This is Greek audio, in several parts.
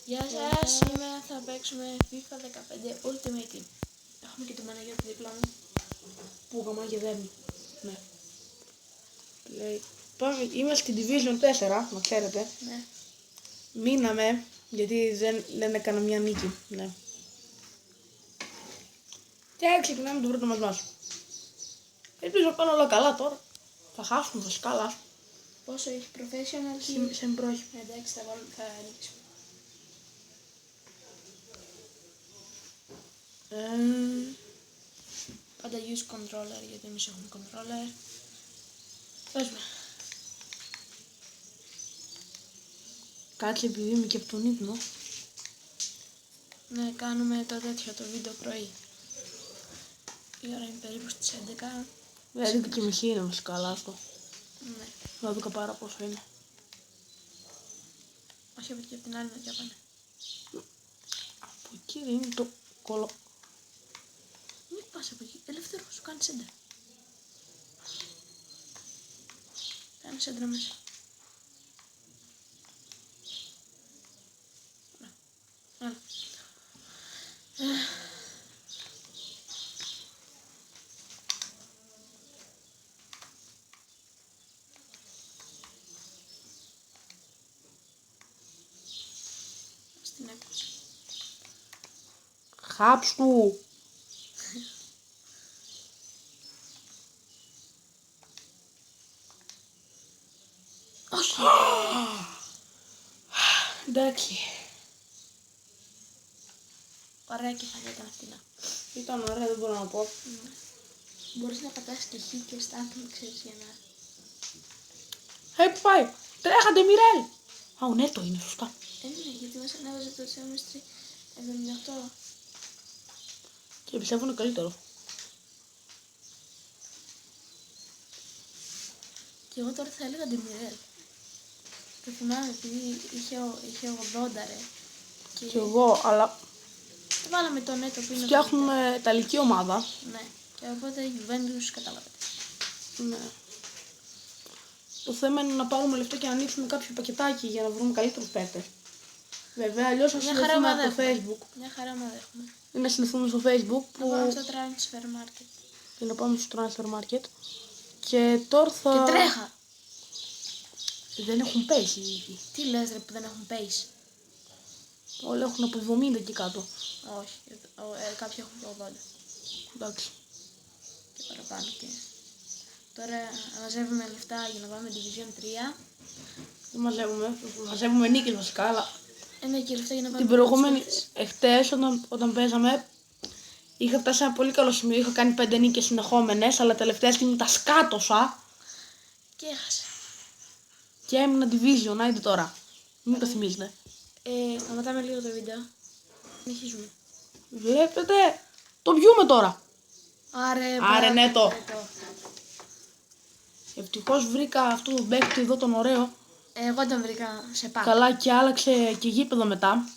Γεια σας, σήμερα θα παίξουμε FIFA 15 Ultimate Team. Έχουμε και τον Παναγιώτη δίπλα μου. Που γαμάκι δεν. Ναι. Λέει, πάμε, είμαστε στην Division 4, να ξέρετε. Ναι. Μείναμε, γιατί δεν έκανα μια νίκη. Ναι. Και ξεκινάμε το πρώτο μας. Ελπίζω να πάνε όλα καλά τώρα. Θα χάσουμε βασικά, αλλά Πόσο έχει professional σε μπρόχη. εντάξει, θα ανοίξουμε. Πάντα use controller, γιατί εμείς έχουμε controller. Πες με. Κάτσε επειδή είμαι και από τον ύπνο. Ναι, κάνουμε το τέτοιο, το βίντεο πρωί. Η ώρα είναι περίπου στις 11. 11:30 είναι βασικά, αλλά αυτό. Ναι. 12 πάρα πόσο είναι. Όχι από εκεί, από την άλλη μεριά πάνε. Από εκεί δεν είναι το κολο... Μην πας από εκεί, ελεύθερο σου κάνει σέντρα. Κάνει σέντρα μέσα. Άρα. Στην έκοψη. Χάψου! Όχι! Εντάξει. Ωραία κεφαλιά ήταν αυτή να. Ήταν ωραία, δεν μπορώ να πω. Μπορείς να πατάς και χ και στάθμι, ξέρεις, για να... Πού πάει! Τρέχατε, Μιρέλ! Α, ναι, το είναι σωστά. Ναι, γιατί μας ανέβαζε το Semestry 78. Και πιστεύω είναι καλύτερο. Και εγώ τώρα θα έλεγα Ντεμιρέλ. Το θυμάμαι επειδή είχε 80 ρε. Και εγώ, αλλά Βάλαμε το νέτο που είναι. φτιάχνουμε ταλική ομάδα. Ναι. Και οπότε η Juventus καταλάβατε. Ναι. Το θέμα είναι να πάρουμε λεφτά και να ανοίξουμε κάποιο πακετάκι για να βρούμε καλύτερους παίκτες. Βέβαια, αλλιώς θα συνδεθούμε από το Facebook. Μια χαρά ομάδα έχουμε. Ή να συνδεθούμε στο Facebook Να πάμε που... στο transfer market. Και να πάμε στο transfer market. Και τώρα θα... Και τρέχα! Δεν έχουν πέσει ήδη. Τι λες ρε που δεν έχουν pace? Όλοι έχουν από 70 εκεί κάτω. Όχι, κάποιοι έχουν 80. Εντάξει. Και παραπάνω και... Τώρα μαζεύουμε λεφτά για να πάμε Division 3. Δεν μαζεύουμε νίκες βασικά, αλλά... Ναι, και λεφτά για να πάμε... Την προηγούμενη, εχθές όταν παίζαμε, είχα φτάσει σε ένα πολύ καλό σημείο. Είχα κάνει 5 νίκες συνεχόμενες, αλλά τελευταία στιγμή τα σκάτωσα Και έχασε. και έμεινα division. Άιντε τώρα. Μην το θυμίζετε. Σταματάμε λίγο το βίντεο. Συνεχίζουμε. Βλέπετε, το πιούμε τώρα. Άρε ναι το. Ευτυχώς βρήκα αυτό το παίκτη εδώ τον ωραίο. Εγώ τον βρήκα σε πάκ. Καλά και άλλαξε και γήπεδο μετά.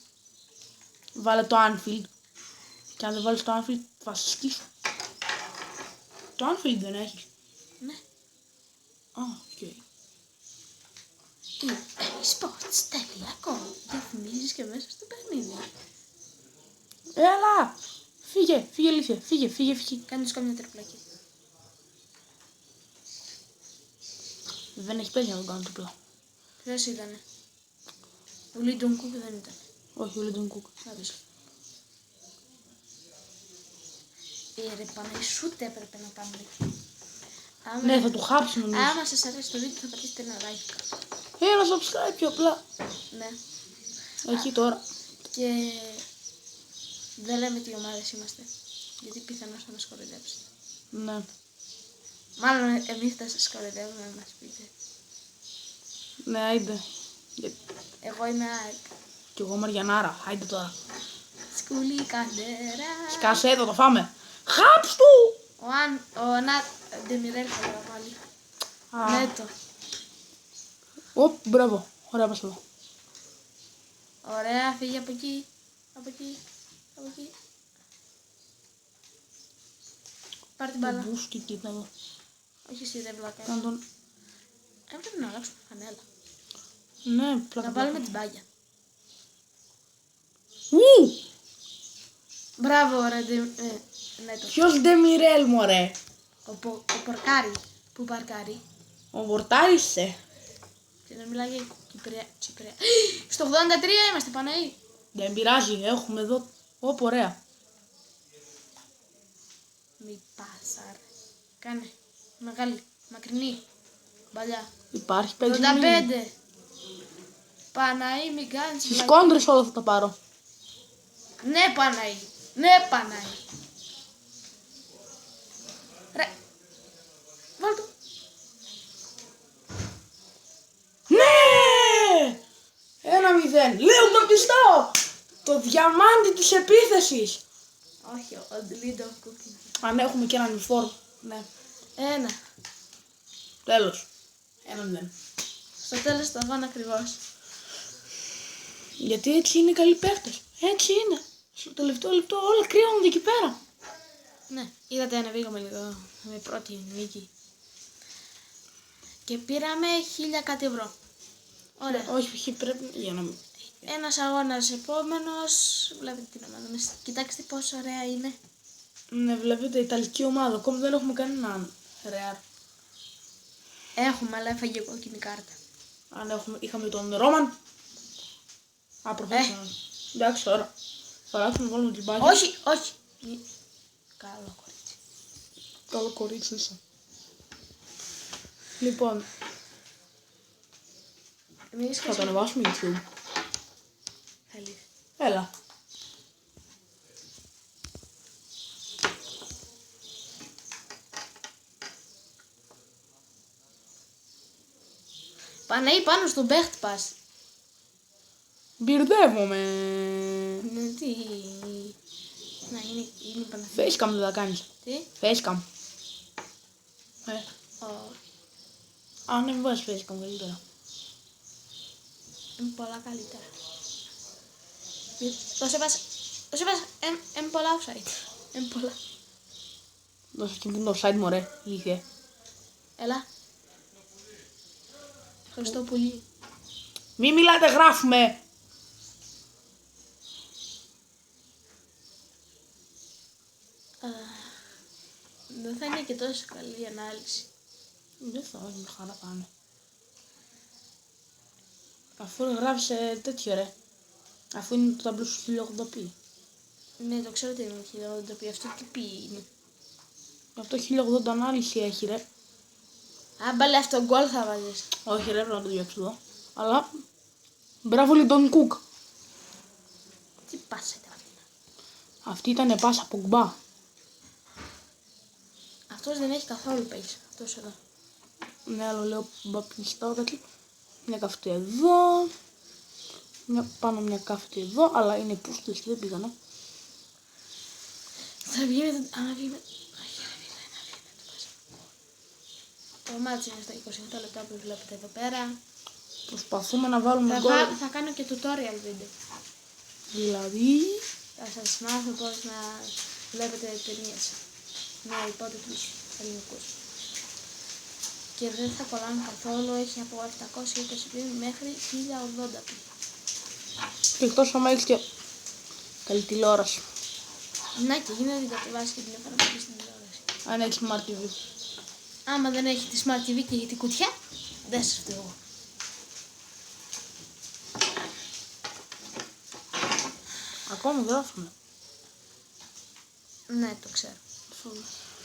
Βάλε το Anfield. Και αν δεν βάλεις το Anfield θα σε σκίσω. Το Anfield δεν έχεις? Ναι. Οκ. eSports.com. Διαφημίζεις και μέσα στο παιχνίδι. Έλα! Φύγε Λύθια, φύγε. Κάνεις κάμια τριπλάκι. Δεν έχει παίζει να τον κάνω τριπλά. Ποιος ήτανε? Ο Λίντον Κουκ δεν ήταν. Όχι, ο Λίντον Κουκ. Άδεισα. Ρε Παναγισούτε έπρεπε να πάμε εκεί. Ναι, θα του χάψει νομίζω. Άμα σας αρέσει το βίντεο θα πατήσετε ένα like. Ένα subscribe πιο απλά. Ναι. Εκεί τώρα. Και δεν λέμε τι ομάδες είμαστε. Γιατί πιθανώς θα μας κοροϊδέψετε. Ναι. Μάλλον εμείς θα σας κοροϊδεύουμε να μας πείτε. Ναι, άιντε. Εγώ είμαι ΑΕΚ. Κι εγώ Μαριανάρα. Άιντε τώρα. Σκουλή καντέρα. Σκάσε εδώ, το φάμε. Χάψ του! Ο Ντεμιρέλ θα το βάλει. Ναι το. Ωπ, μπράβο. Ωραία πας εδώ. Ωραία, φύγει από εκεί. Από εκεί. Πάρ' την μπάλα. Μπούσκι, κοίτα εδώ. Όχι εσύ δεν βλάκα. Κάνε τον... Έπρεπε να αλλάξουμε φανέλα. Ναι, πλάκα. Να βάλουμε την μπάγια. Μπράβο, ρε. Ναι, το. Ποιος Ντεμιρέλ, μωρέ. Ο Πορκάρι. Πού παρκάρει. Ο Πορτάρης είσαι. Και να μιλάει για Κυπρέα. Στο 83 είμαστε, Παναή. Δεν πειράζει, έχουμε εδώ. Ωπ, ωραία. Μη πάσαρ. Κάνε. Μεγάλη. Μακρινή. Παλιά. Υπάρχει 5 85. Παναή, μην κάνεις. Στις κόντρες όλα θα τα πάρω. Ναι, Παναή. Ναι, Παναή. Ρε. Βάλ' το. Ναι! 1-0. Λέω το πιστό. Το διαμάντι της επίθεσης. Όχι, ο Ντλίντο Κούκκι. Αν έχουμε και έναν uniform. Ναι. 1. Τέλος. 1-0. Στο τέλος του αγώνα ακριβώς. Γιατί έτσι είναι οι καλοί παίχτες. Έτσι είναι. Στο τελευταίο λεπτό όλα κρύβονται εκεί πέρα. Ναι, είδατε, ανεβήκαμε λίγο με πρώτη νίκη. Και πήραμε 1000 κάτι ευρώ. Ωραία. Όχι, πρέπει για να μην. Ένας αγώνας επόμενος. Βλέπετε την ομάδα μας. Κοιτάξτε πόσο ωραία είναι. Ναι, βλέπετε, Ιταλική ομάδα. Ακόμη δεν έχουμε κανέναν ρεάρ. Έχουμε, αλλά έφαγε κόκκινη κάρτα. Αν είχαμε τον Ρόμαν. Προφανώς. Εντάξει τώρα. Παράξουμε να βάλουμε την μπάκια. Όχι, όχι. Καλό κορίτσι. Καλό κορίτσι είσαι. Λοιπόν, Εμείς θα το ανεβάσουμε YouTube. Θέλεις. Έλα. Παναή, πάνω στον παίχτη πας. Μπυρδεύομαι. Ναι, τι. Να, είναι Παναή. Facecam δεν θα κάνεις. Τι. Facecam. Ω, Αν δεν βάζεις facecam καλύτερα. είναι πολλά καλύτερα. Το σέβασα, είναι πολλά offside. Είναι πολλά. Δώσε και το offside μωρέ. Είχε. Έλα. Ευχαριστώ πολύ. Μη μιλάτε, γράφουμε. Δεν θα είναι και τόσο καλή η ανάλυση. Δεν θα, όχι, με χαρά θα είναι. Αφού γράφεις τέτοιο ρε. Αφού είναι το ταμπλό σου 1080p. Ναι, το ξέρω ότι είναι 1080p, αυτό τι πει είναι. Αυτό 1080 ανάλυση έχει ρε. Αν μπαλε αυτό γκολ θα βάζεις. Όχι ρε, πρέπει να το διώξω εδώ. Αλλά μπράβο Λιντον Κουκ. Τι πάσα ήταν αυτή. Αυτή ήταν πάσα από Γκμπά. Αυτός δεν έχει καθόλου pace. Αυτός εδώ. Ναι, άλλο λέω μπαπνιστό κάτι. Μια κάθετη εδώ. Πάνω μια κάθετη εδώ. Αλλά είναι πούστες, δεν πήγανε. Θα βγει με το... βγει με... Όχι, δεν βγει το πάσα. Το μάτι είναι στα 27 λεπτά που βλέπετε εδώ πέρα. Προσπαθούμε να βάλουμε γκολ. Θα κάνω και tutorial βίντεο. Δηλαδή... Θα σας μάθω πώς να βλέπετε ταινίες. Με υπότιτλους ελληνικούς. Και δεν θα κολλάνε καθόλου, έχει από 720p μέχρι 1080p. Και εκτός άμα έχεις και καλή τηλεόραση. Ναι, και γίνεται να κατεβάσει και την εφαρμογή στην τηλεόραση. Αν έχεις Smart TV. Άμα δεν έχει τη Smart TV και έχει την κουτιά, δεν σας φταίω. Ακόμα γράφουμε. Ναι, το ξέρω.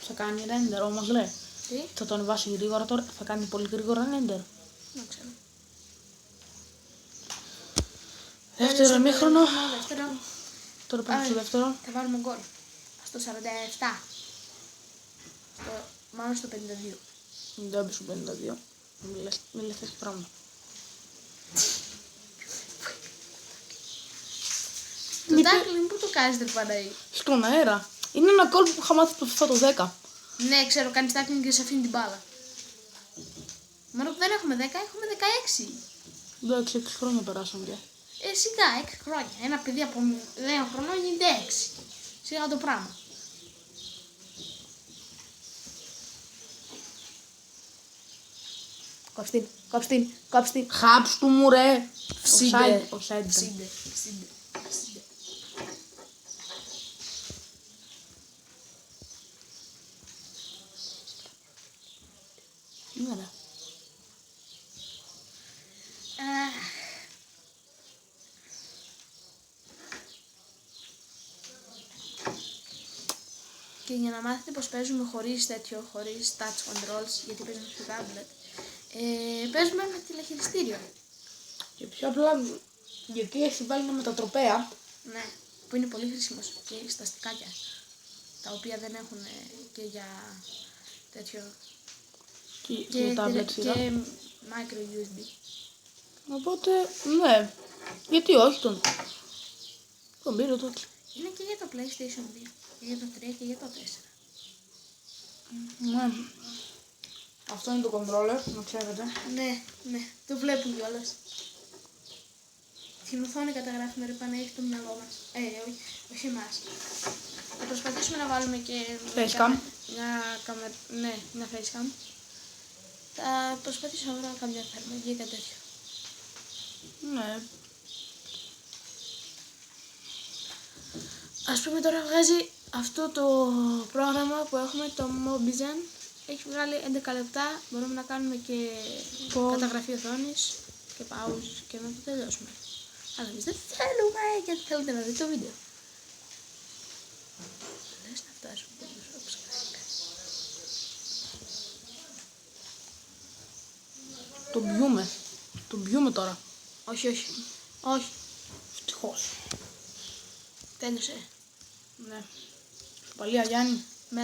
Θα κάνει render όμως λέει. Τι? Θα το ανεβάσει γρήγορα τώρα. Θα κάνει πολύ γρήγορα render. Δεν ξέρω. Δεύτερο ημίχρονο. Δεύτερο. Τώρα πάμε στο δεύτερο. Θα βάλουμε γκολ. Στο 47. Μάλλον στο 52. Δεν μπει στο 52. Μη λες τέτοια πράγματα. Το tackling πού το κάνεις ρε Παναή? Στον αέρα. Είναι ένα κόλ που είχα μάθει το FIFA το 10. Ναι, ξέρω, κάνεις tackling και σε αφήνει την μπάλα. Μόνο που δεν έχουμε 10, έχουμε 16. Εντάξει, 6 χρόνια περάσαν πια. Σιγά, 6 χρόνια. Ένα παιδί από 9 χρονών γίνεται 6. Σιγά το πράγμα. Κόψτε. Χάψ του μου ρε. Ψήντε. Offside. Ψήντε. και για να μάθετε πως παίζουμε χωρίς touch controls, γιατί παίζουμε στο tablet, παίζουμε με τηλεχειριστήριο. Και πιο απλά, γιατί έχει βάλει ένα μετατροπέα. Ναι, που είναι πολύ χρήσιμος και στα στικάκια, τα οποία δεν έχουν και για τέτοιο. Και tablet σειρά. Και micro USB. Οπότε, ναι, γιατί όχι τον πήρε το. Είναι και για το PlayStation 2, και για το 3 και για το 4. Ναι. Αυτό είναι το controller, να ξέρετε. Ναι, το βλέπουν κιόλας. Στην οθόνη καταγράφουμε ρε πάνε, έχει το μυαλό μας. Όχι εμάς. Θα προσπαθήσουμε να βάλουμε και Facecam. μια facecam. Θα προσπαθήσω να βρω καμιά εφαρμογή ή κάτι τέτοιο. Ναι. Ας πούμε τώρα βγάζει αυτό το πρόγραμμα που έχουμε, το Mobizen. Έχει βγάλει 11 λεπτά, μπορούμε να κάνουμε και καταγραφή οθόνης και pause και να το τελειώσουμε. Αλλά εμείς δεν θέλουμε, γιατί θέλετε να δείτε το βίντεο. Λες να φτάσουμε όπως κάνει. Το μπιούμε τώρα. Όχι. Ευτυχώς. Τέλειωσε. Ναι. Παλιά Γιάννη. Με